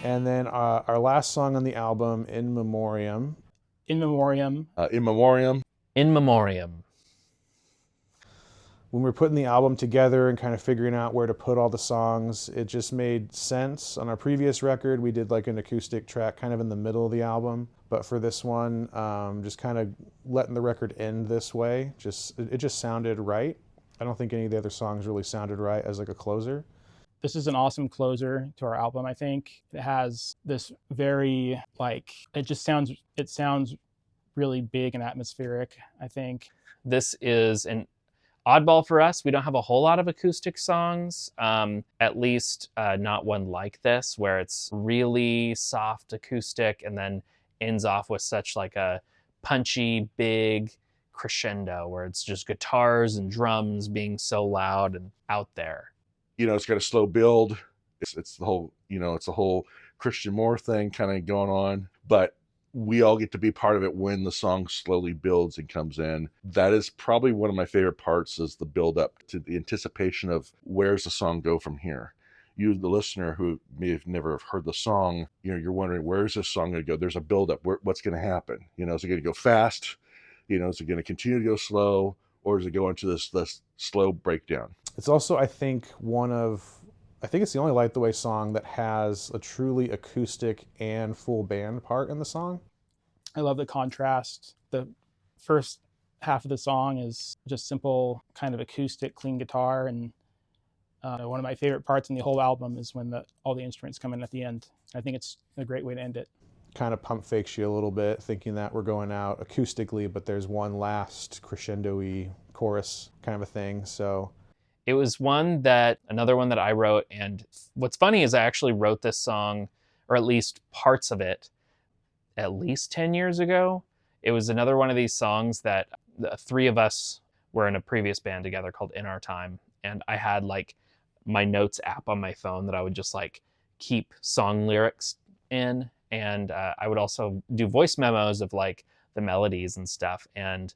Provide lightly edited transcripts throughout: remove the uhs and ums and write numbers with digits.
And then our last song on the album, In Memoriam. In Memoriam. In Memoriam. In Memoriam. When we were putting the album together and kind of figuring out where to put all the songs, it just made sense. On our previous record, we did like an acoustic track kind of in the middle of the album. But for this one, just kind of letting the record end this way, it just sounded right. I don't think any of the other songs really sounded right as like a closer. This is an awesome closer to our album, I think. It has this very, it sounds really big and atmospheric, I think. This is an oddball for us. We don't have a whole lot of acoustic songs, at least not one like this, where it's really soft acoustic and then ends off with such like a punchy, big crescendo where it's just guitars and drums being so loud and out there. It's got a slow build. It's the whole, it's the whole Christian Moore thing kind of going on, but we all get to be part of it when the song slowly builds and comes in. That is probably one of my favorite parts, is the build up to the anticipation of where's the song go from here. You, the listener who may have never heard the song, you're wondering, where's this song going to go? There's a build up. What's going to happen? Is it going to go fast? Is it going to continue to go slow, or is it go into this slow breakdown? It's also, I think it's the only Light the Way song that has a truly acoustic and full band part in the song. I love the contrast. The first half of the song is just simple kind of acoustic, clean guitar. And one of my favorite parts in the whole album is when all the instruments come in at the end. I think it's a great way to end it. Kind of pump fakes you a little bit, thinking that we're going out acoustically, but there's one last crescendo-y chorus kind of a thing. So it was another one that I wrote. And what's funny is I actually wrote this song, or at least parts of it, at least 10 years ago. It was another one of these songs that the three of us were in a previous band together called In Our Time. And I had like my notes app on my phone that I would just like keep song lyrics in. And I would also do voice memos of like the melodies and stuff. And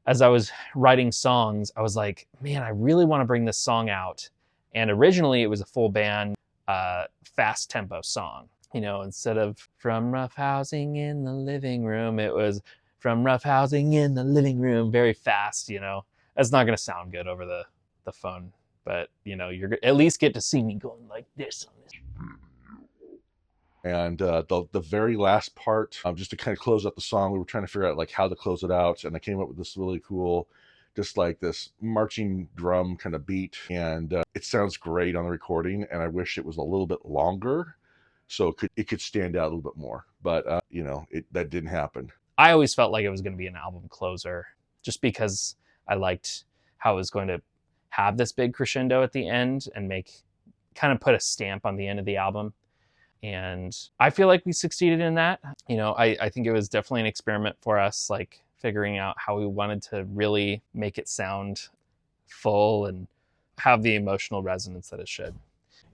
as I was writing songs, I was like, man, I really want to bring this song out. And originally it was a full band, fast tempo song. Instead of from rough housing in the living room, it was from rough housing in the living room, very fast. That's not going to sound good over the phone, but you're at least get to see me going like this on this. And the very last part, just to kind of close out the song, we were trying to figure out like how to close it out, and I came up with this really cool, just like this marching drum kind of beat, and it sounds great on the recording. And I wish it was a little bit longer, so it could stand out a little bit more. But that didn't happen. I always felt like it was going to be an album closer, just because I liked how it was going to have this big crescendo at the end and kind of put a stamp on the end of the album. And I feel like we succeeded in that. I think it was definitely an experiment for us, like figuring out how we wanted to really make it sound full and have the emotional resonance that it should.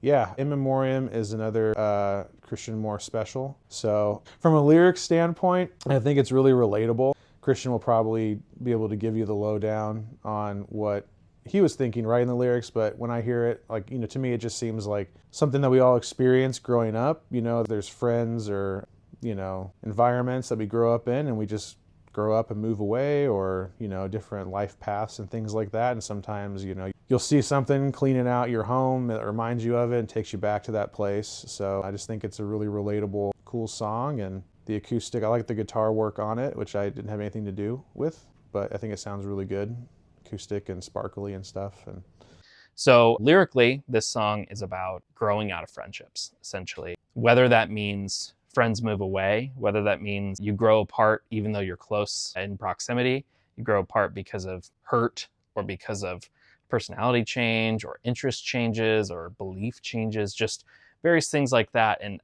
Yeah, In Memoriam is another Christian Moore special. So from a lyric standpoint, I think it's really relatable. Christian will probably be able to give you the lowdown on what he was thinking writing the lyrics, but when I hear it, to me, it just seems like something that we all experience growing up. There's friends or, environments that we grow up in, and we just grow up and move away, or, different life paths and things like that. And sometimes, you'll see something cleaning out your home that reminds you of it and takes you back to that place. So I just think it's a really relatable, cool song. And the acoustic, I like the guitar work on it, which I didn't have anything to do with, but I think it sounds really good. Acoustic and sparkly and stuff. And so lyrically, this song is about growing out of friendships, essentially. Whether that means friends move away, whether that means you grow apart even though you're close in proximity, you grow apart because of hurt or because of personality change or interest changes or belief changes, just various things like that. And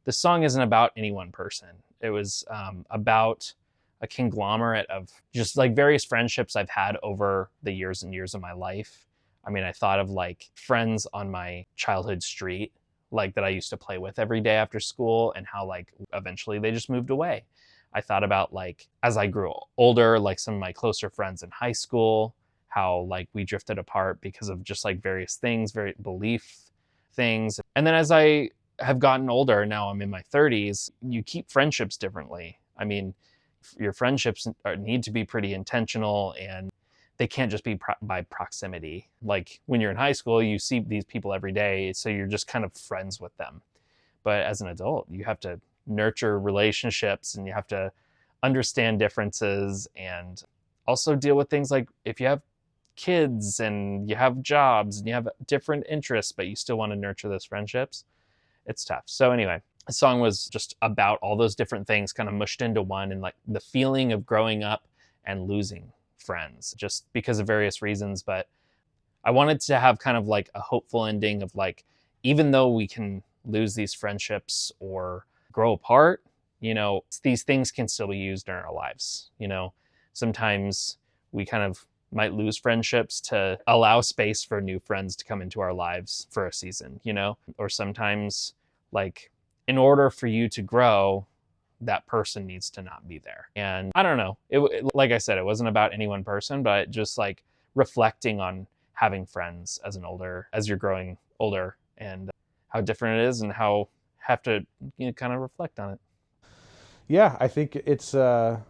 the song isn't about any one person. It was about a conglomerate of just like various friendships I've had over the years and years of my life. I mean, I thought of like friends on my childhood street, like that I used to play with every day after school, and how like eventually they just moved away. I thought about like, as I grew older, like some of my closer friends in high school, how like we drifted apart because of just like various things, very belief things. And then as I have gotten older, now I'm in my 30s, you keep friendships differently. I mean, your friendships need to be pretty intentional, and they can't just be by proximity. Like when you're in high school, you see these people every day, so you're just kind of friends with them. But as an adult, you have to nurture relationships, and you have to understand differences, and also deal with things like if you have kids and you have jobs and you have different interests, but you still want to nurture those friendships. It's tough. So anyway, the song was just about all those different things kind of mushed into one, and like the feeling of growing up and losing friends just because of various reasons. But I wanted to have kind of like a hopeful ending of like, even though we can lose these friendships or grow apart, you know, these things can still be used in our lives. You know, sometimes we kind of might lose friendships to allow space for new friends to come into our lives for a season, you know, or sometimes like in order for you to grow, that person needs to not be there. And I don't know, like I said, it wasn't about any one person, but just like reflecting on having friends as you're growing older, and how different it is, and how have to, you know, kind of reflect on it. Yeah, I think it's like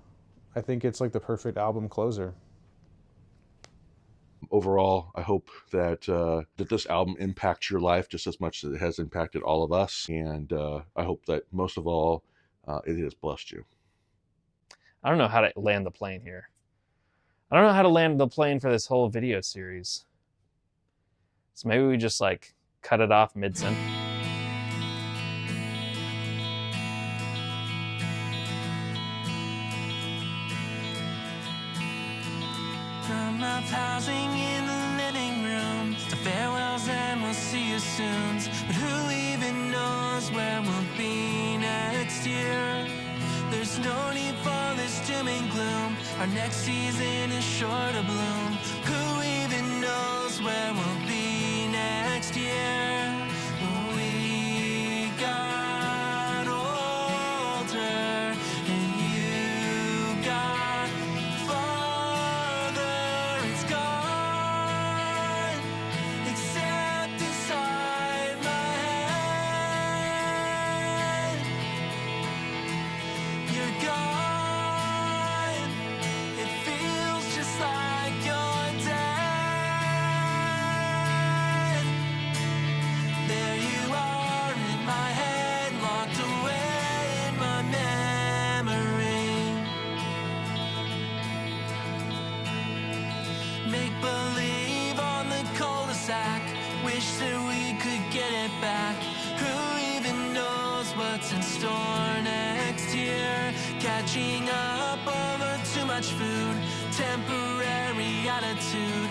the perfect album closer. Overall, I hope that that this album impacts your life just as much as it has impacted all of us, and I hope that most of all, it has blessed you. I don't know how to land the plane here. I don't know how to land the plane for this whole video series. So maybe we just like cut it off mid-sentence. From up housing in the living room to farewells and we'll see you soon. But who even knows where we'll be next year? There's no need for this doom and gloom. Our next season is sure to bloom. Who even knows where we'll be next year? We got older and you got farther. It's gone, except inside my head. You're gone. It feels just like you're dead. There you are in my head, locked away in my memory. Make believe on the cul-de-sac. Wish that we could get it back. Who even knows what's in store next year? Catching up over too much food, temporary attitude.